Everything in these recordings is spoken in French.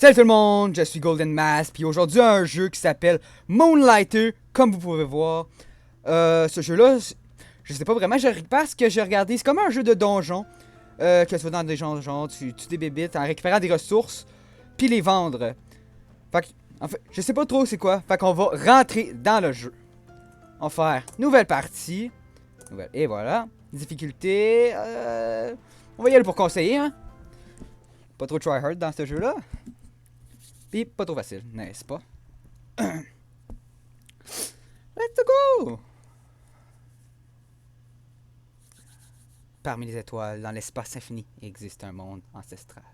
Salut tout le monde, je suis Golden Mask, puis aujourd'hui un jeu qui s'appelle Moonlighter, comme vous pouvez voir. Ce jeu-là, je sais pas vraiment, parce que j'ai regardé, c'est comme un jeu de donjon, que tu vas dans des donjons, tu des bébites en récupérant des ressources, puis les vendre. Fait que, en fait, je sais pas trop c'est quoi, fait qu'on va rentrer dans le jeu. On va faire nouvelle partie, et voilà, difficulté, on va y aller pour conseiller, hein. Pas trop tryhard dans ce jeu-là. Pis pas trop facile, n'est-ce pas? Let's go! Parmi les étoiles, dans l'espace infini, existe un monde ancestral.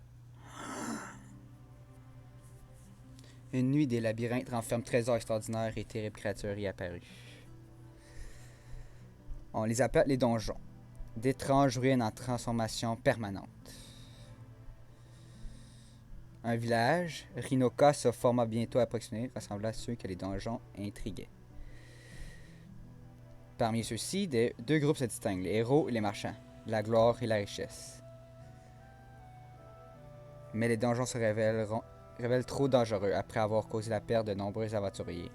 Une nuit, des labyrinthes renferment trésors extraordinaires et terribles créatures y apparues. On les appelle les donjons. D'étranges ruines en transformation permanente. Un village, Rinoka se forma bientôt à approximer, ressemblant à ceux que les donjons intriguaient. Parmi ceux-ci, deux groupes se distinguent, les héros et les marchands, la gloire et la richesse. Mais les donjons se révèlent trop dangereux après avoir causé la perte de nombreux aventuriers.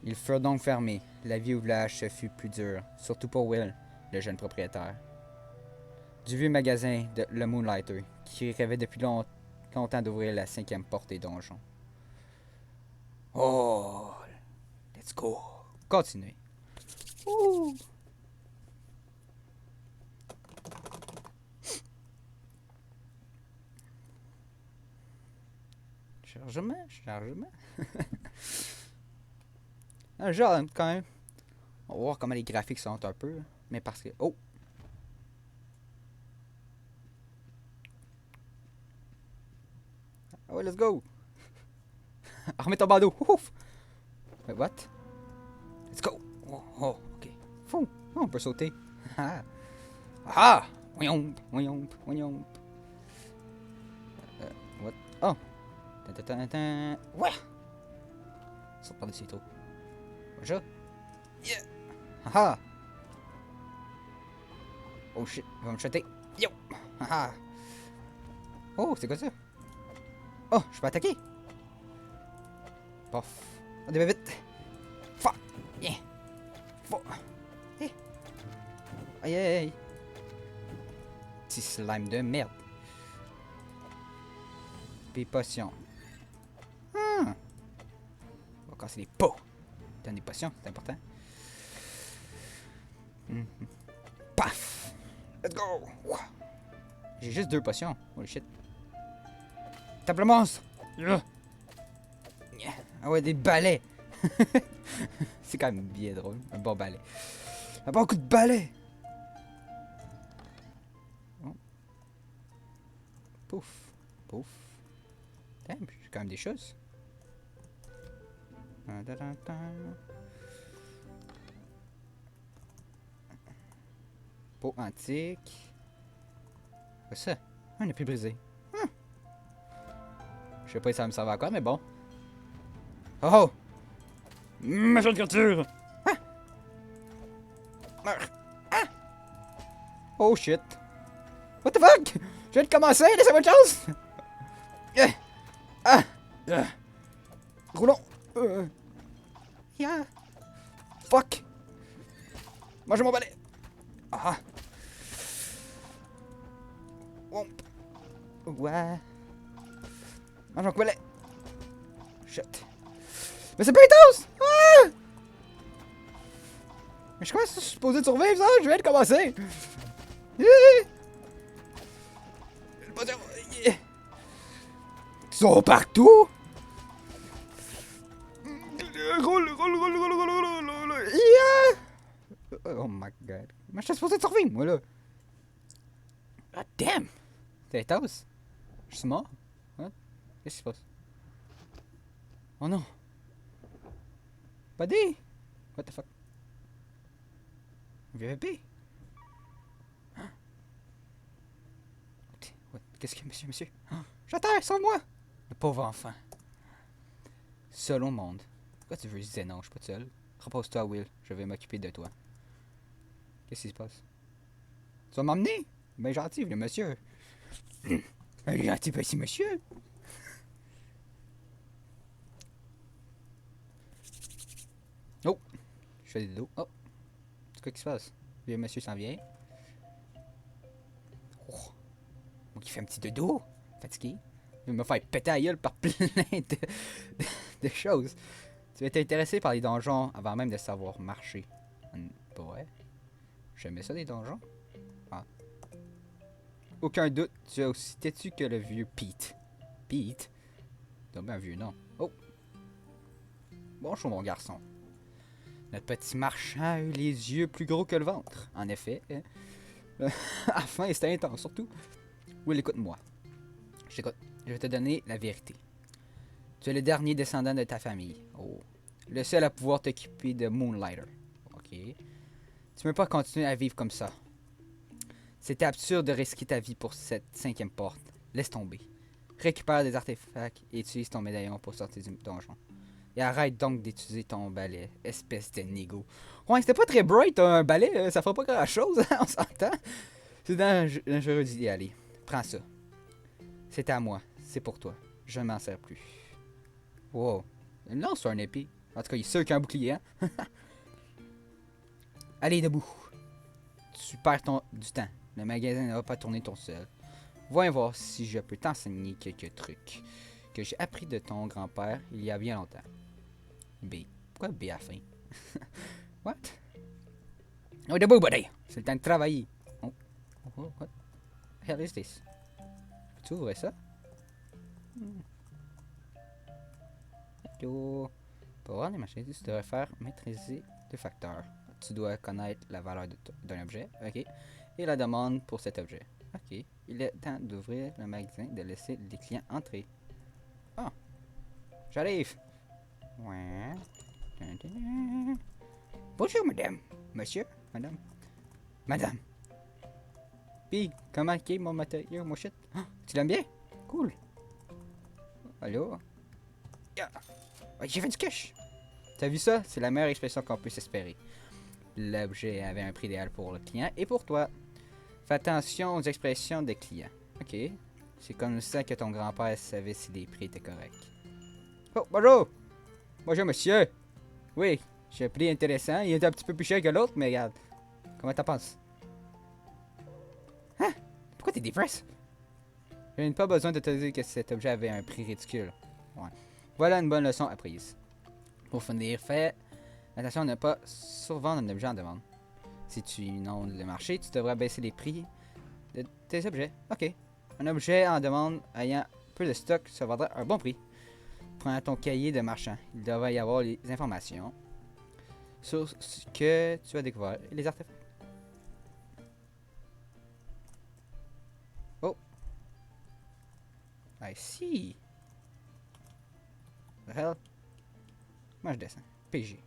Ils furent donc fermés. La vie au village se fut plus dure, surtout pour Will, le jeune propriétaire. Du vieux magasin de Le Moonlighter, qui rêvait depuis longtemps d'ouvrir la 5e porte des donjons. Oh, let's go. Continuez. Ouh. Chargement. Un genre, quand même. On va voir comment les graphiques sont un peu. Mais parce que... Oh! Ah ouais, let's go! Remets ton bandeau! Ouf! Wait, what? Let's go! Oh, ok. Fou! Oh, on peut sauter. Ah! Ah! Voyons! What? Oh! Ouais! Saute par-dessus les trous. Déjà? Yeah! Haha! Oh shit, il va me chuter. Yo! Haha! Oh, c'est quoi ça? Oh, je peux attaquer! Pof! Oh, des vite! Fuck! Yeah! Fuck! Eh! Aïe aïe aïe! Petit slime de merde! Puis potion. On va casser les pots! Donne des potions, c'est important. Paf! Let's go! J'ai juste 2 potions. Holy shit. Tape le monstre! Yeah. Ah ouais, des balais! C'est quand même bien drôle. Un bon balai. Un bon coup de balai! Oh. Pouf. Pouf. Damn, j'ai quand même des choses. Peau antique. Qu'est-ce que c'est? Ah, on a pu briser. Je sais pas si ça me servait à quoi, mais bon. Oh oh! Méchante créature! Ah! Meurs! Ah! Oh shit! What the fuck? Je viens de commencer, laissez-moi une chance! Ah! Roulons! Yeah! Fuck! Moi je m'en balai! Ah! Womp! Ouais! Mange mon balai! Shit! Mais c'est pas intense! Ah! Mais je crois que je suis supposé de survivre ça! Je viens de commencer! Ils sont partout! Roule! Yeah! Oh my god. Mais je suis supposé de survivre, moi là! God damn! C'est intense! Je suis mort? What? Qu'est-ce qui se passe? Oh non! Buddy! What the fuck? VVP? Hein? Qu'est-ce que monsieur? Hein? J'attends, sauve-moi! Le pauvre enfant. Seul au monde. Pourquoi tu veux dire non, je suis pas seul? Repose-toi, Will. Je vais m'occuper de toi. Qu'est-ce qui se passe? Tu vas m'emmener? Ben gentil, le monsieur. Un gentil petit monsieur. Oh, je fais des dos. Oh, c'est quoi qui se passe? Le monsieur s'en vient. Oh, donc il fait un petit dodo. Fatigué. Il va me faire péter la gueule par plein de choses. Tu vas être intéressé par les donjons avant même de savoir marcher. Ouais. J'aimais ça, les donjons. Ah. Aucun doute, tu es aussi têtu que le vieux Pete. Pete? C'est bien un vieux nom. Oh! Bonjour, mon garçon. Notre petit marchand a eu les yeux plus gros que le ventre. En effet. Enfin, c'était intense, surtout. Oui, écoute-moi. J'écoute. Je vais te donner la vérité. Tu es le dernier descendant de ta famille. Oh. Le seul à pouvoir t'occuper de Moonlighter. Ok. Tu ne peux pas continuer à vivre comme ça. C'était absurde de risquer ta vie pour cette cinquième porte. Laisse tomber. Récupère des artefacts et utilise ton médaillon pour sortir du donjon. Et arrête donc d'utiliser ton balai, espèce de négo. Ouais, c'était pas très bright un balai, ça fera pas grand chose, on s'entend. C'est dangereux d'y aller. Prends ça. C'est à moi, c'est pour toi. Je ne m'en sers plus. Wow. Non, c'est un épée. En tout cas, il est sûr qu'il y a un bouclier, hein? Allez, debout. Tu perds du temps. Le magasin ne va pas tourner ton seul. Voyons voir si je peux t'enseigner quelques trucs que j'ai appris de ton grand-père il y a bien longtemps. B. Pourquoi B à la fin? What? Oh, debout, buddy! C'est le temps de travailler. Oh. Oh, what? The hell is this? Peux-tu ouvrir ça? Hello. Pour voir les machines, tu devrais faire maîtriser deux facteurs. Tu dois connaître la valeur d'un objet. OK. Et la demande pour cet objet. OK. Il est temps d'ouvrir le magasin, de laisser les clients entrer. Ah! J'arrive! Ouais. Bonjour, madame. Monsieur? Madame? Madame! Puis, comment est mon matériau, mon shit? Ah, tu l'aimes bien? Cool. Allô? Yeah. J'ai fait du cash! T'as vu ça? C'est la meilleure expression qu'on puisse espérer. L'objet avait un prix idéal pour le client et pour toi. Fais attention aux expressions des clients. Ok. C'est comme ça que ton grand-père savait si les prix étaient corrects. Oh, bonjour! Bonjour, monsieur! Oui, j'ai un prix intéressant. Il est un petit peu plus cher que l'autre, mais regarde. Comment t'en penses? Hein? Pourquoi t'es dépressé? Je n'ai pas besoin de te dire que cet objet avait un prix ridicule. Ouais. Voilà une bonne leçon apprise. Pour finir, fais attention à ne pas survendre un objet en demande. Si tu inondes le marché, tu devrais baisser les prix de tes objets. Ok. Un objet en demande ayant peu de stock se vendra à un bon prix. Prends ton cahier de marchand. Il devrait y avoir les informations sur ce que tu as découvert et les artefacts. Oh. I see. The hell? Moi je descends. PG.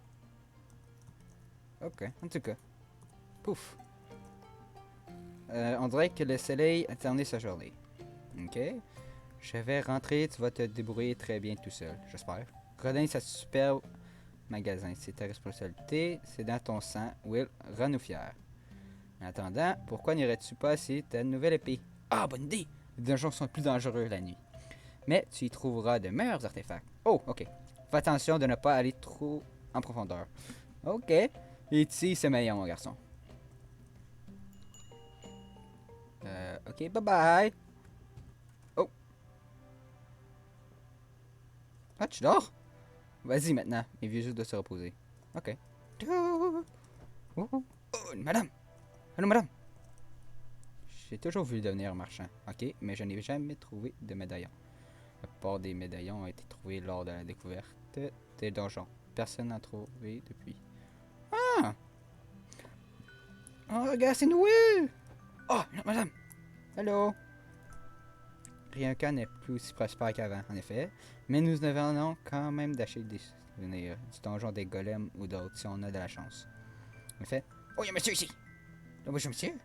Ok, en tout cas. Pouf. On dirait que le soleil a terminé sa journée. Ok. Je vais rentrer, tu vas te débrouiller très bien tout seul, j'espère. Redonne sa superbe magasin, c'est ta responsabilité, c'est dans ton sang, Will, rends-nous fiers. En attendant, pourquoi n'irais-tu pas essayer ta nouvelle épée? Ah, bonne idée! Les donjons sont plus dangereux la nuit. Mais tu y trouveras de meilleurs artefacts. Oh, ok. Fais attention de ne pas aller trop en profondeur. Ok. Et ici, c'est meilleur, mon garçon. Ok, bye bye. Oh. Ah, tu dors? Vas-y maintenant, il vient juste de se reposer. Ok. Oh, madame! Allô, madame! J'ai toujours voulu devenir marchand, ok, mais je n'ai jamais trouvé de médaillon. La plupart des médaillons ont été trouvés lors de la découverte des donjons. Personne n'a trouvé depuis. Ah! Oh, regarde, c'est Noël! Oh, madame! Allô? Rien qu'un n'est plus aussi prospère qu'avant, en effet, mais nous venons quand même d'acheter des souvenirs du donjon des golems ou d'autres si on a de la chance. En effet, oh, il y a un monsieur ici! Oh, bonjour, monsieur!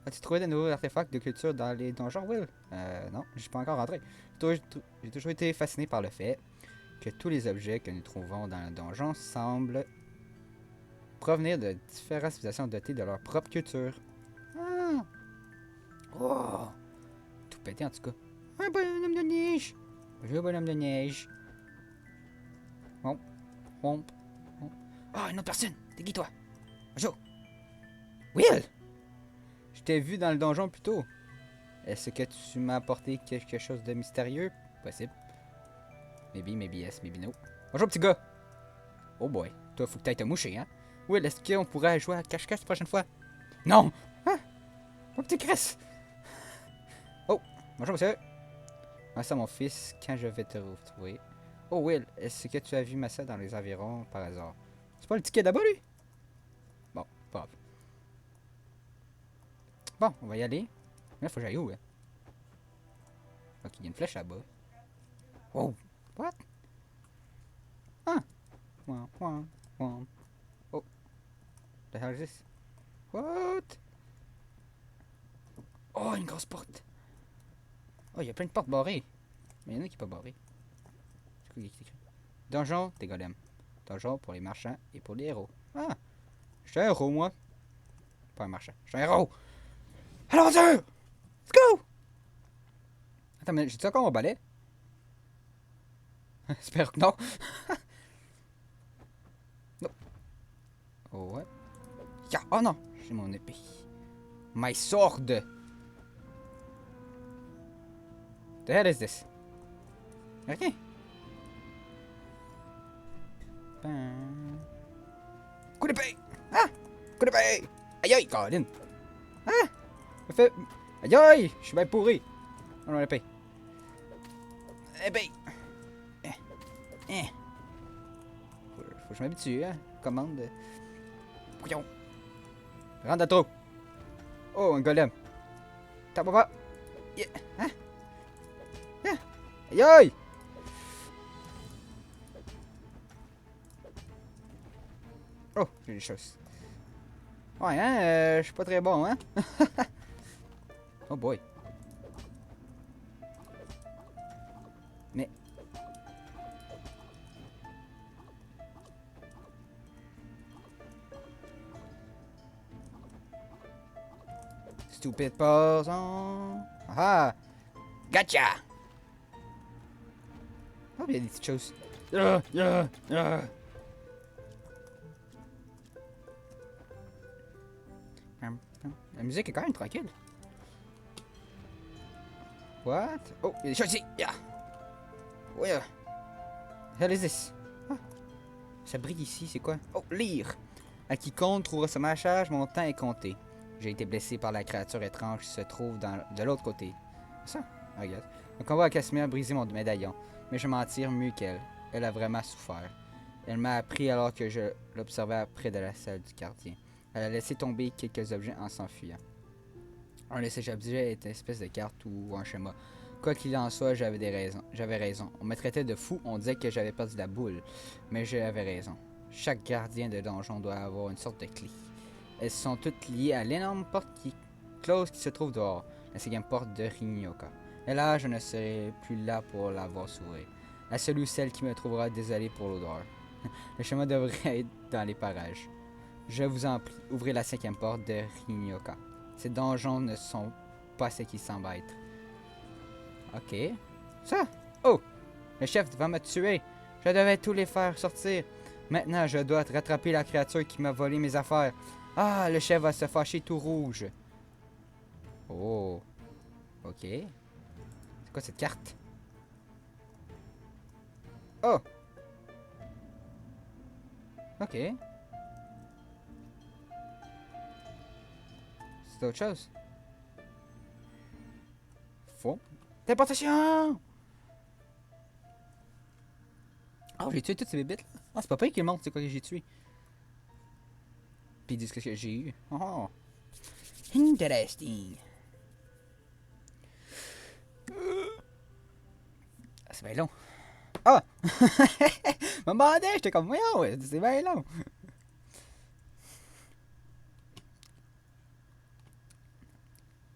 As-tu trouvé de nouveaux artefacts de culture dans les donjons, Will? Non, je suis pas encore rentré. J'ai toujours été fasciné par le fait que tous les objets que nous trouvons dans le donjon semblent provenir de différentes civilisations dotées de leur propre culture. Ah! Oh! péter en tout cas. Un bonhomme de neige. Bonjour, bonhomme de neige. Bon. Bon. Bon. Ah, une autre personne. T'es qui, toi? Bonjour. Will! Je t'ai vu dans le donjon plus tôt. Est-ce que tu m'as apporté quelque chose de mystérieux? Possible. Maybe, maybe yes, maybe no. Bonjour, petit gars. Oh boy. Toi, faut que t'ailles te moucher, hein? Will, est-ce qu'on pourrait jouer à cache-cache la prochaine fois? Non! Hein? Mon petit Chris! Oh! Bonjour, monsieur. Ah, ça, mon fils, quand je vais te retrouver. Oh, Will, est-ce que tu as vu Massa dans les environs par hasard? C'est pas le ticket là-bas, lui? Bon, pas grave. Bon, on va y aller. Là, faut que j'aille où, hein? Ok, il y a une flèche là-bas. Wow! What? Ah! Wah, wah, wah. Oh! The hell is this? What? Oh, une grosse porte! Oh, il y a plein de portes barrées. Mais il y en a qui sont pas barrées. C'est quoi qui est écrit? Donjon des golems. Donjon pour les marchands et pour les héros. Ah! Je suis un héros, moi. Pas un marchand. Je suis un héros! À l'aventure! Let's go! Attends, mais j'ai-tu encore mon balai? J'espère que non. Non. Oh, ouais. Ya! Oh non! J'ai mon épée. My sword! The hell is this? Rien. Coup d'épée! Ah! Coup d'épée! Aïe aïe, Colin! Ah! Ça fait... Aïe aïe! Je suis bien pourri! Oh non, l'épée. Épée! Faut que je m'habitue, hein? Commande. Voyons! Rentre à trop! Oh, un golem! T'as pas. Yeah. Hein? Yeah. Aïe aïe! Oh, j'ai des choses. Ouais, hein? Je suis pas très bon, hein? Oh boy. Mais. Stupid person. Ah! Gotcha! Oh, il y a des petites choses. La musique est quand même tranquille. What? Oh, il y a des choses ici. Yeah. Ouais. Hell is this? Ah. Ça brille ici, c'est quoi? Oh, lire. À quiconque trouvera ce message, mon temps est compté. J'ai été blessé par la créature étrange qui se trouve de l'autre côté. Ça? Regarde. Le combat à Casimir a brisé mon médaillon, mais je m'en tire mieux qu'elle. Elle a vraiment souffert. Elle m'a appris alors que je l'observais près de la salle du gardien. Elle a laissé tomber quelques objets en s'enfuyant. Un de ces objets est une espèce de carte ou un schéma. Quoi qu'il en soit, j'avais raison. On me traitait de fou, on disait que j'avais perdu la boule. Mais j'avais raison. Chaque gardien de donjon doit avoir une sorte de clé. Elles sont toutes liées à l'énorme porte close qui se trouve dehors, la cinquième porte de Rinyoka. Et là, je ne serai plus là pour la voir s'ouvrir. La seule ou celle qui me trouvera, désolé pour l'odeur. Le chemin devrait être dans les parages. Je vous en prie, ouvrez la cinquième porte de Rinyoka. Ces donjons ne sont pas ce qu'ils semblent être. Ok. Ça? Oh! Le chef va me tuer. Je devais tous les faire sortir. Maintenant, je dois rattraper la créature qui m'a volé mes affaires. Ah, le chef va se fâcher tout rouge. Oh. Ok. C'est quoi cette carte? Oh! Ok. C'est autre chose. Faux. Téléportation! Oh, j'ai tué toutes ces bébites là. Ah, c'est pas pire qu'ils montrent c'est quoi que j'ai tué. Puis ils disent que j'ai eu. Oh. Interesting. Ah, c'est bien long. Ah! Je me demandais, j'étais comme, voyons, c'est bien long.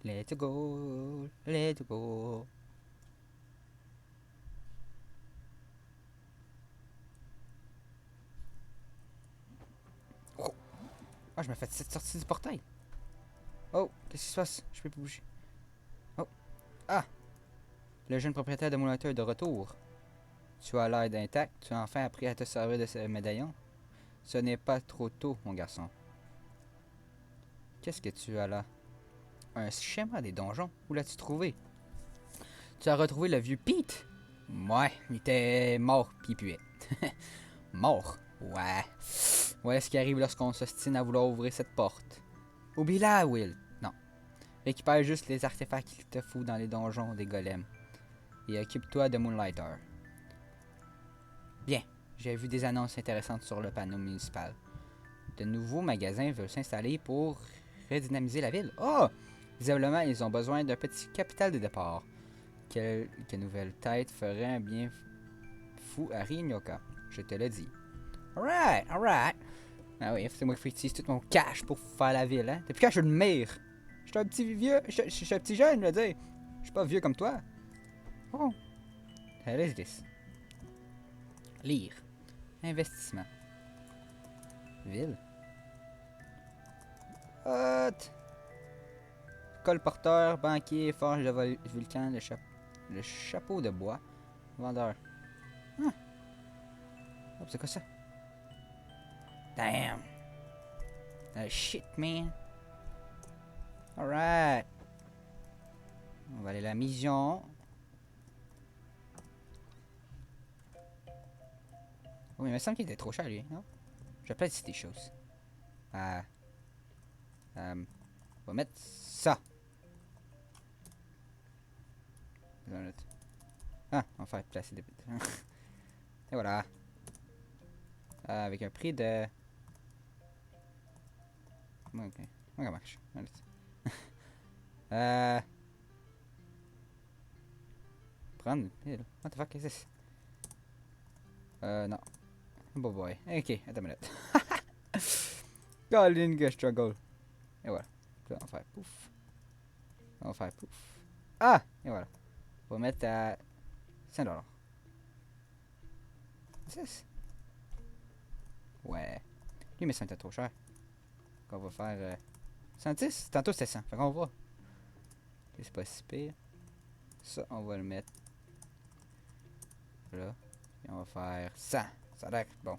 Let's go, let's go. Oh. Ah, je me fais cette sortie du portail. Oh, qu'est-ce qui se passe? Je peux plus bouger. Oh. Ah! Le jeune propriétaire de Moonlighter est de retour. Tu as l'air intact. Tu as enfin appris à te servir de ce médaillon. Ce n'est pas trop tôt, mon garçon. Qu'est-ce que tu as là? Un schéma des donjons. Où l'as-tu trouvé? Tu as retrouvé le vieux Pete? Ouais, il était mort pis puait. Mort? Ouais. Voilà ce qui arrive lorsqu'on s'ostine à vouloir ouvrir cette porte. Oublie-la, Will. Non. Récupère juste les artefacts qu'il te fout dans les donjons des golems. Et occupe-toi de Moonlighter. Bien. J'ai vu des annonces intéressantes sur le panneau municipal. De nouveaux magasins veulent s'installer pour redynamiser la ville. Oh! Visiblement, ils ont besoin d'un petit capital de départ. Quelle nouvelle tête ferait un bien fou à Rinyoka? Je te le dis. Alright, alright. Ah oui, c'est moi qui utilise tout mon cash pour faire la ville, hein? Depuis quand je suis le maire? Je suis un petit vieux. Je suis un petit jeune, je veux dire. Je suis pas vieux comme toi. Oh. What is this? Lire. Investissement. Ville. What? Colporteur, banquier, forge de vulcan, le chapeau de bois. Vendeur. Ah. Oh, c'est quoi ça? Damn. Shit, man. Alright. On va aller à la mission. Oh, mais il me semble qu'il était trop cher, lui, non? Je vais peut-être des choses. On va mettre ça. Ah, on va faire placer des... Et voilà. Avec un prix de... Ok. Comment ça marche? Prendre une pile. What the fuck is this? Non. Oh boy. Ok, attends une minute. Colin que struggle. Et voilà. Là, on va faire pouf. On va faire pouf. Ah! Et voilà. On va mettre à 5$. Qu'est-ce? Ouais. Lui, mais ça était trop cher. Donc, on va faire 110. Tantôt, c'était 100. Fait qu'on va. C'est pas si pire. Ça, on va le mettre là. Et on va faire 100. Ça a l'air bon.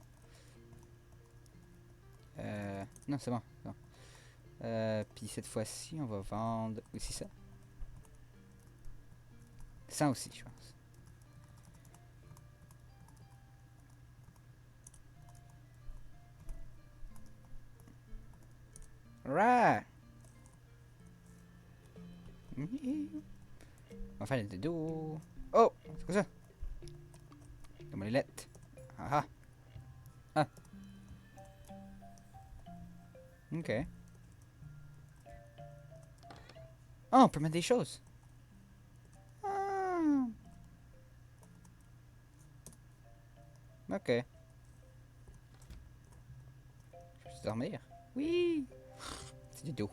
Non, c'est bon. Bon. Puis cette fois-ci, on va vendre aussi ça. 100 aussi, je pense. Right. On va faire les dodo. Oh! C'est quoi ça? Donne-moi les lettres. Ah ah. Ok. Oh, on peut mettre des choses. Ah. Ok. Je peux dormir? Oui! C'est du dos.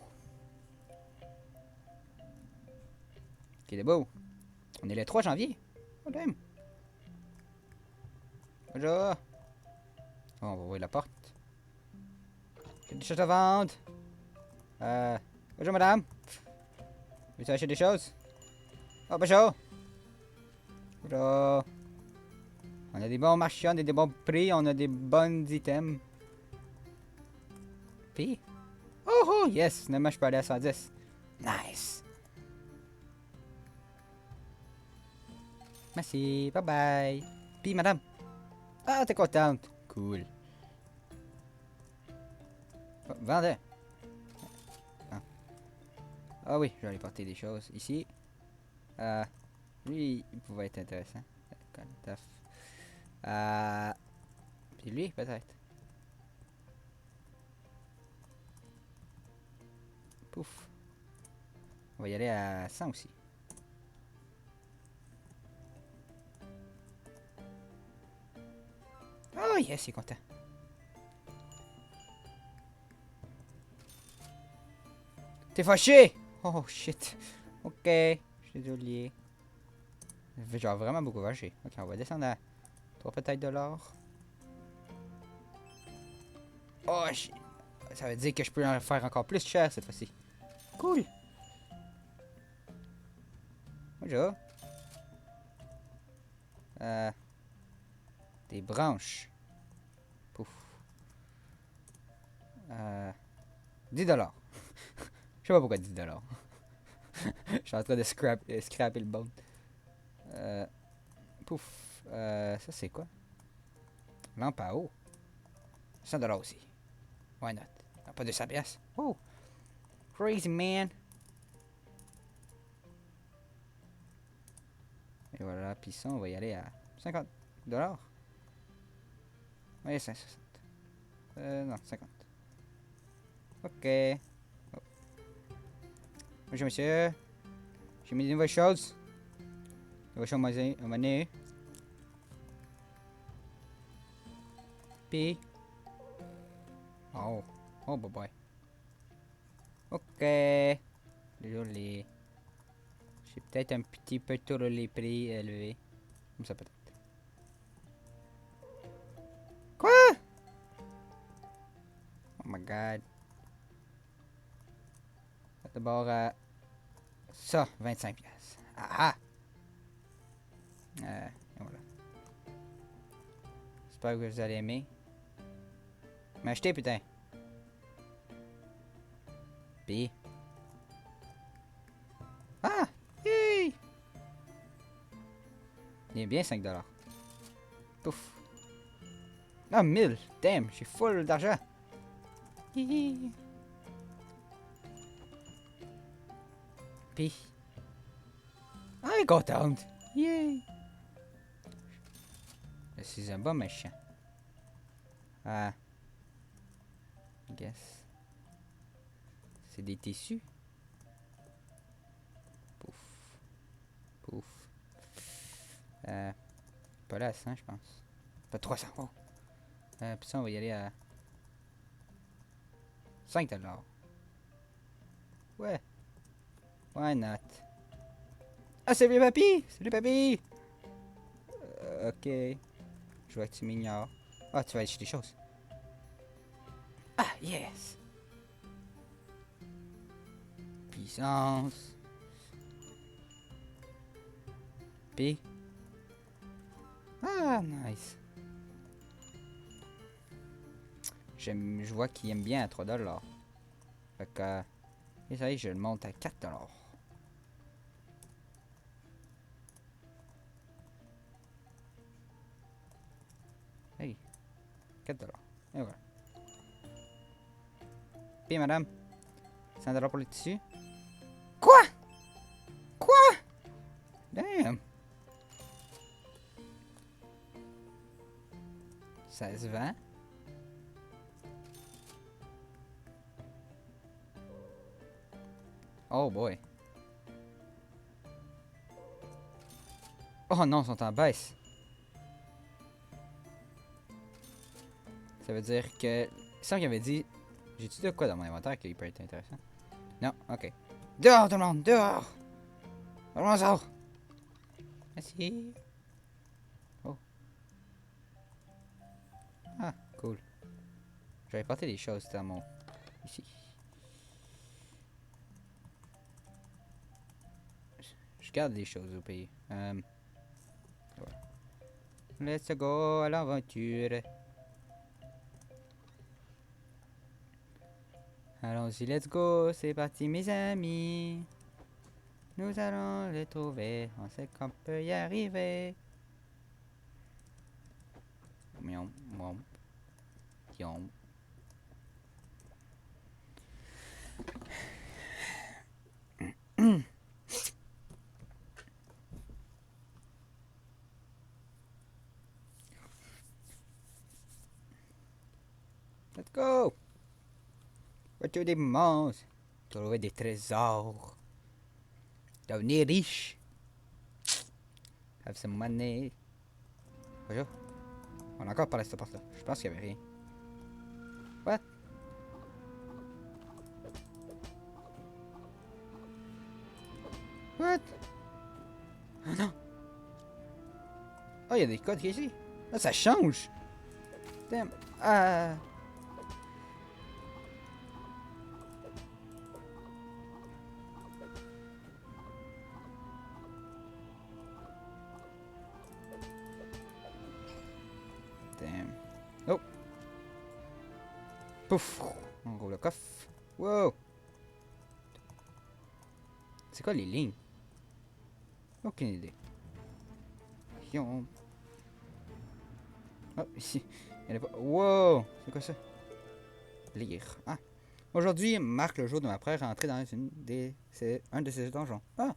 Ok, de beau. On est le 3 janvier. Oh, damn. Bonjour. Oh, on va ouvrir la porte. J'ai des choses à vendre. Bonjour, madame. Veux-tu acheter des choses? Oh, bonjour. Bonjour. On a des bons marchés, on a des bons prix, on a des bons items. Puis? Oh, oh, yes. Finalement, je peux aller à 110. Nice. Merci. Bye bye. Puis, madame. Ah, t'es contente. Cool. Oh, vendez. Ah oui, je vais aller porter des choses ici. Lui, il pouvait être intéressant. Puis lui, peut-être. Pouf. On va y aller à 100 aussi. Oh yes, il est content. T'es fâché? Oh shit. Ok, je suis désolé. Genre vraiment beaucoup fâché. Ok, on va descendre à 3 peut-être $. Oh shit. Ça veut dire que je peux en faire encore plus cher cette fois-ci. Cool. Bonjour. Des branches. Pouf. 10$. Je sais pas pourquoi 10$. Je suis en train de scraper le bone. Pouf. Ça c'est quoi? Lampe à eau. 100$ aussi. Why not? Ah, pas 200$. Oh! Crazy man! Et voilà, puis ça, on va y aller à 50$. Oui, 560. Non, 50. Ok. Oh. Bonjour, monsieur. J'ai mis des nouvelles choses. Nouvelles choses au menu. Puis. Oh. Oh, bye bye. Ok. Désolé. J'ai peut-être un petit peu trop les prix élevés. Comme ça, peut-être. Quoi? Oh my god. D'abord, ça, 25$. Ah ah! Et voilà. J'espère que vous allez aimer. M'acheter, putain. Puis. Ah! Yay! Il est bien 5$. Pouf. Ah, 1000! Damn, j'ai full d'argent. Hihi. Puis. Ah, elle est contente. Yay! Je suis un bon méchant. Ah. Guess. C'est des tissus. Pouf. Pouf. Pas là à 100, je pense. Pas 300. Oh. Puis ça, on va y aller à 5$. Ouais. Why not? Ah, c'est le papy! C'est le papy! Ok. Je vois que tu m'ignores. Ah, tu vas acheter des choses. Ah, yes! Puissance. P. Ah, nice. Je vois qu'il aime bien à 3$. Fait que. Et ça y est, je le monte à 4$. Hey. 4$. Et voilà. Puis, madame. 100$ pour le tissu. Quoi? Quoi? Damn. Ça se vend. Oh boy. Oh non, ils sont en baisse. Ça veut dire que. Il semble qu'il avait dit. J'ai-tu de quoi dans mon inventaire qui peut être intéressant? Non, ok. Dehors tout le monde, dehors! Allons sort! Merci. Oh. Ah, cool. J'avais porté des choses dans mon. Ici. Je garde des choses au pays. Voilà. Let's go à l'aventure. Allons-y, let's go, c'est parti mes amis. Nous allons les trouver, on sait qu'on peut y arriver. Miam, miam, miam. Let's go. Voiture des monstres. Trouver des trésors. Devenir riche. Have some money. Bonjour. On a encore parlé de cette porte-là. Je pense qu'il y avait rien. What? What? Oh non! Oh, il y a des codes ici. Ah, ça change! Damn. Ah! Damn. Oh! Pouf! On roule le coffre. Wow! C'est quoi les lignes? Aucune idée. Pion. Oh, ici. Il y en a pas. Wow! C'est quoi ça? Lire. Ah! Aujourd'hui marque le jour de ma première entrée dans un de ces donjons. Ah!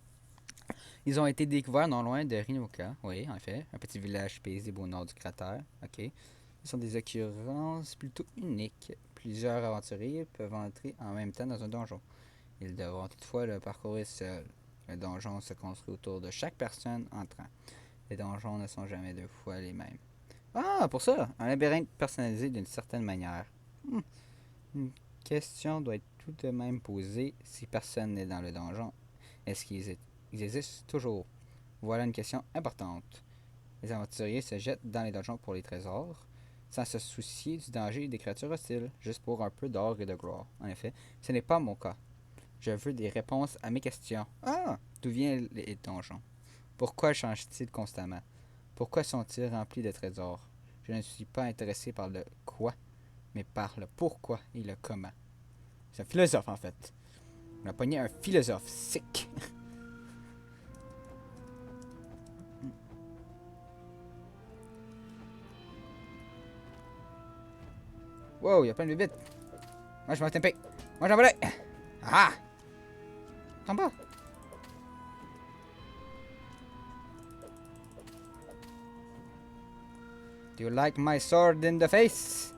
Ils ont été découverts non loin de Rinoka. Oui, en effet. Un petit village paisible au nord du cratère. Ok. Ce sont des occurrences plutôt uniques. Plusieurs aventuriers peuvent entrer en même temps dans un donjon. Ils devront toutefois le parcourir seuls. Le donjon se construit autour de chaque personne entrant. Les donjons ne sont jamais deux fois les mêmes. Ah, pour ça, un labyrinthe personnalisé d'une certaine manière. Une question doit être tout de même posée si personne n'est dans le donjon. Est-ce qu'ils existent toujours? Voilà une question importante. Les aventuriers se jettent dans les donjons pour les trésors, sans se soucier du danger des créatures hostiles, juste pour un peu d'or et de gloire. En effet, ce n'est pas mon cas. Je veux des réponses à mes questions. Ah! D'où viennent les donjons? Pourquoi changent-ils constamment? Pourquoi sont-ils remplis de trésors? Je ne suis pas intéressé par le quoi, mais par le pourquoi et le comment. C'est un philosophe, en fait. On a pogné un philosophe sick. Wow, il y a plein de bibites. Moi, je vais taper. Moi, j'en volais. Ah! En bas. Do you like my sword in the face?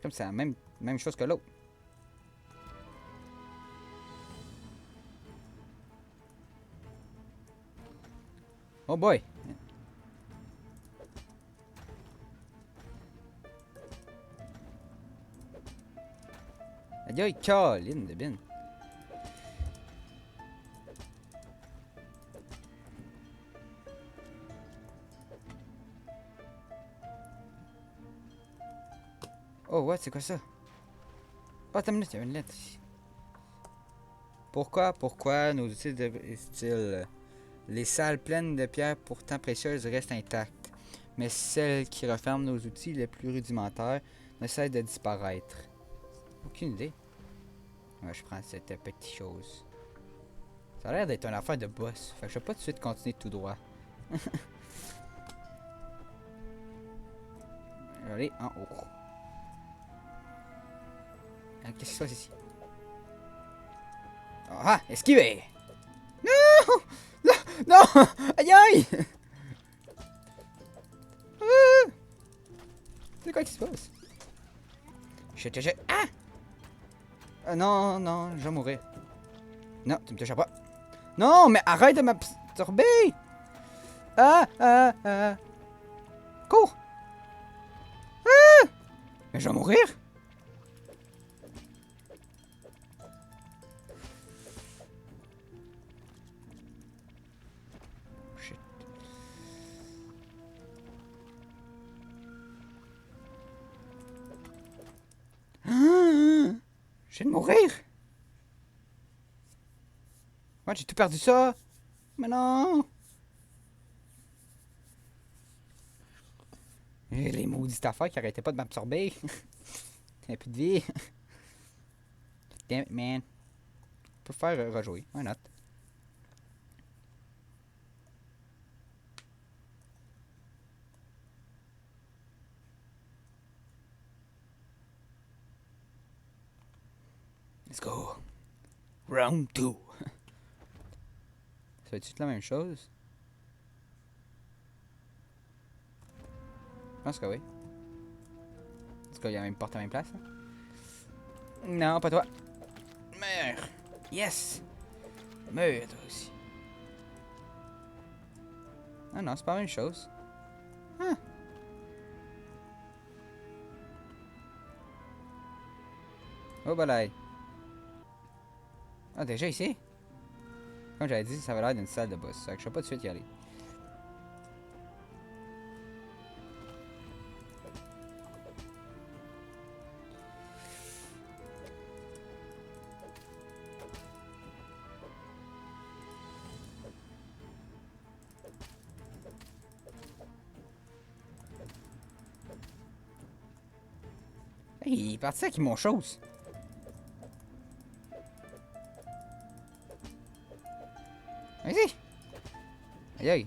Comme c'est la même chose que l'autre. Oh boy. Aïe, Caroline de bin. Oh, what? C'est quoi ça? Oh, attends une minute, il y a une lettre ici. Pourquoi nos outils devraient-ils... Les salles pleines de pierres pourtant précieuses restent intactes, mais celles qui referment nos outils les plus rudimentaires ne cessent de disparaître. Aucune idée. Ouais, je prends cette petite chose. Ça a l'air d'être une affaire de boss, fait que je vais pas tout de suite continuer tout droit. Je vais aller en haut. Qu'est-ce qui se passe ici? Ah, esquiver! Non! Non! Non! Aïe aïe! Ah! C'est quoi qui se passe? Ah! Non, non, je vais mourir. Non, tu me touches pas. Non, mais arrête de m'absorber! Ah! Cours! Ah! Mais je vais mourir! Shit. Ah! Je viens de mourir! Moi, j'ai tout perdu ça! Mais non! Les maudites affaires qui arrêtaient pas de m'absorber. Y'a plus de vie. Damn it, man. On peut faire rejouer. Why not? Let's go. Round 2. Ça va-tu être la même chose? Je pense que oui. Est-ce qu'il y a la même porte à la même place? Hein? Non, pas toi. Meurs. Yes. Meurs, toi aussi. Ah non, c'est pas la même chose. Ah. Oh, balai. Ah, déjà ici? Comme j'avais dit, ça avait l'air d'une salle de boss. Fait que je vais pas tout de suite y aller. Il est parti avec mon chose. Vas-y. Aïe aïe.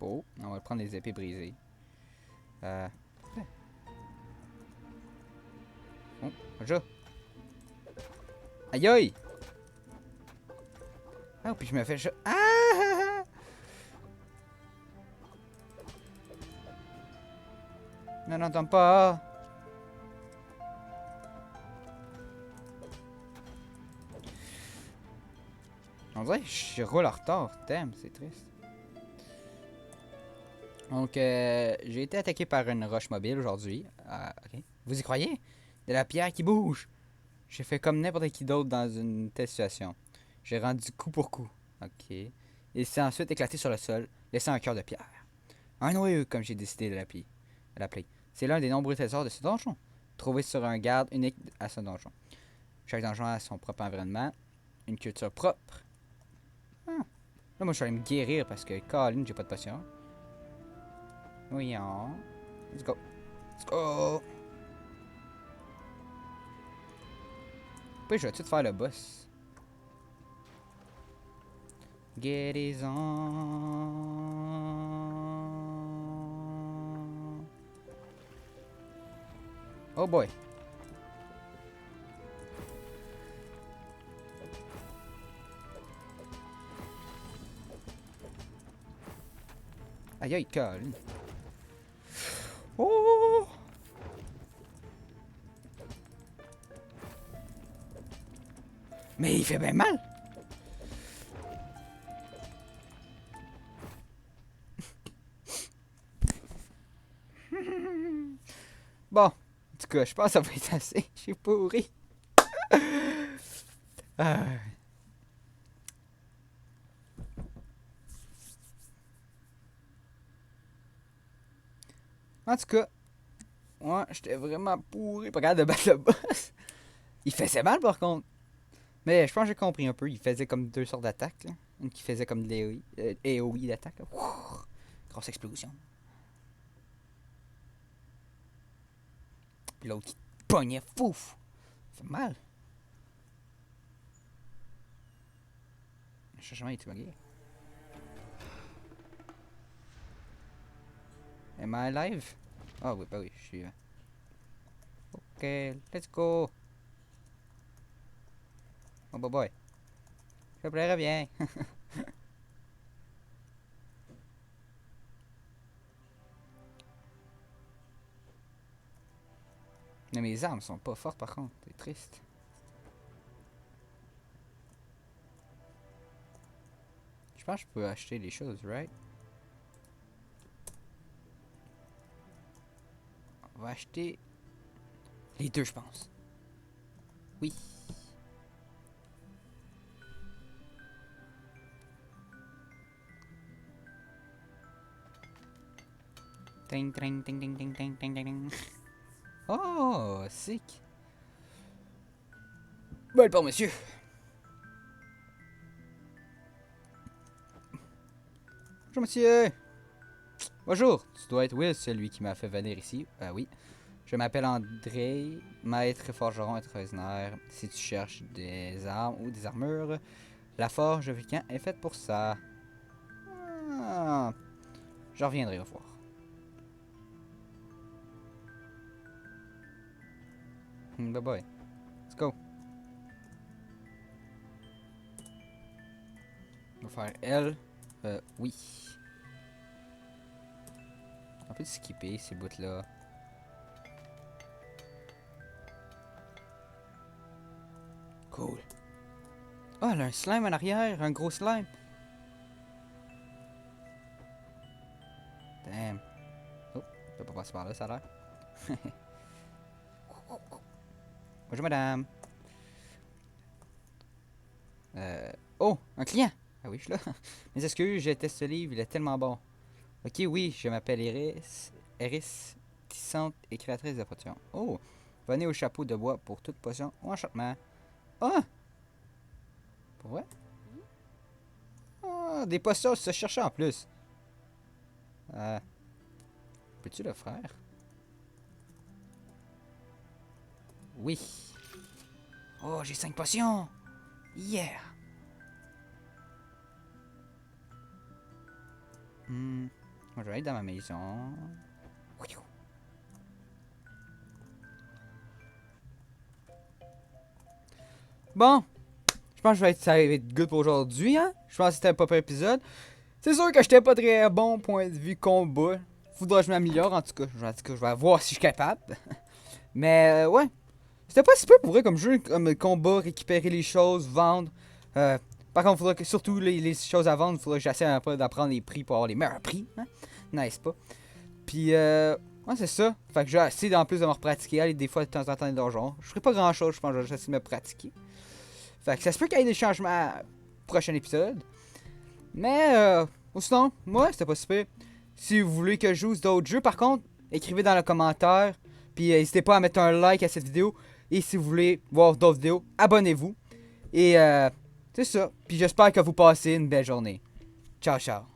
Oh, on va prendre les épées brisées. Oh, déjà. Aïe aïe. Ah, puis je me fais... Ah! Non, n'entends pas. On dirait que je roule en retard. Damn, c'est triste. Donc, j'ai été attaqué par une roche mobile aujourd'hui. Ok. Vous y croyez? De la pierre qui bouge. J'ai fait comme n'importe qui d'autre dans une telle situation. J'ai rendu coup pour coup. Ok. Il s'est ensuite éclaté sur le sol, laissant un cœur de pierre. Un noyau, comme j'ai décidé de l'appeler. C'est l'un des nombreux trésors de ce donjon, trouvé sur un garde unique à ce donjon. Chaque donjon a son propre environnement, une culture propre. Ah. Là, moi, je suis allé me guérir parce que, Colin, j'ai pas de potion. Voyons. Let's go. Let's go. Puis, je vais tout faire le boss. Guérison. Oh boy. Aïe aïe, Colin. Oh! Mais il fait bien mal! Bon, en tout cas, je pense que ça va être assez. Je suis pourri. Ah. En tout cas, ouais, j'étais vraiment pourri. Pas capable de battre le boss. Il faisait mal par contre. Mais je pense que j'ai compris un peu. Il faisait comme deux sortes d'attaques. Là. Une qui faisait comme de l'AOE d'attaque. Grosse explosion. Puis l'autre qui pognait fouf. Ça fait mal. Le changement est bugué. Am I alive? Ah oui, bah oui, je suis. Ok, let's go. Oh boy boy. Je plairais bien. Mais mes armes sont pas fortes par contre. C'est triste. Je pense que je peux acheter des choses, right? On va acheter les deux, je pense. Oui. Ting, ting, ting, ting, ting, ting, ting, ting. Oh, sick. Belle pour monsieur. Bonjour, monsieur. Bonjour. Tu dois être Will, celui qui m'a fait venir ici. Oui. Je m'appelle André, maître forgeron extraordinaire. Si tu cherches des armes ou des armures, la forge Vulcan est faite pour ça. Ah, je reviendrai au revoir. Bye bye. Let's go. On va faire L. Oui. On peut skipper ces bouts-là. Cool. Oh, elle a un slime en arrière, un gros slime. Damn. Oh, je peux pas passer par là, ça a l'air. Bonjour, madame. Oh, un client. Ah oui, je suis là. Mes excuses, j'ai testé ce livre, il est tellement bon. Ok, oui, je m'appelle Iris. Iris, tissante et créatrice de potions. Oh, venez au chapeau de bois pour toute potion ou enchantement. Ah! Pour vrai? Ah, des potions se chercher en plus. Peux-tu le faire? Oui. Oh, j'ai 5 potions! Yeah! Je vais aller dans ma maison. Bon, je pense que ça va être good pour aujourd'hui, hein? Je pense que c'était un pas pire épisode. C'est sûr que j'étais pas très bon point de vue combat. Faudra que je m'améliore, en tout cas. Je vais voir si je suis capable. Mais ouais, c'était pas si peu pour vrai comme jeu, comme combat, récupérer les choses, vendre. Par contre, faudra que surtout les choses à vendre, faudra que j'essaie un peu d'apprendre les prix pour avoir les meilleurs prix. Hein? Nice pas. Puis ouais, c'est ça. Fait que j'ai essayé en plus de me repratiquer, aller des fois de temps en temps dans les donjons. Je ferai pas grand chose, je pense que je vais essayer de me pratiquer. Fait que ça se peut qu'il y ait des changements prochain épisode. Mais sinon, moi, c'était pas super. Si vous voulez que je joue d'autres jeux, par contre, écrivez dans les commentaires. Puis n'hésitez pas à mettre un like à cette vidéo. Et si vous voulez voir d'autres vidéos, abonnez-vous. Et c'est ça. Puis j'espère que vous passez une belle journée. Ciao, ciao.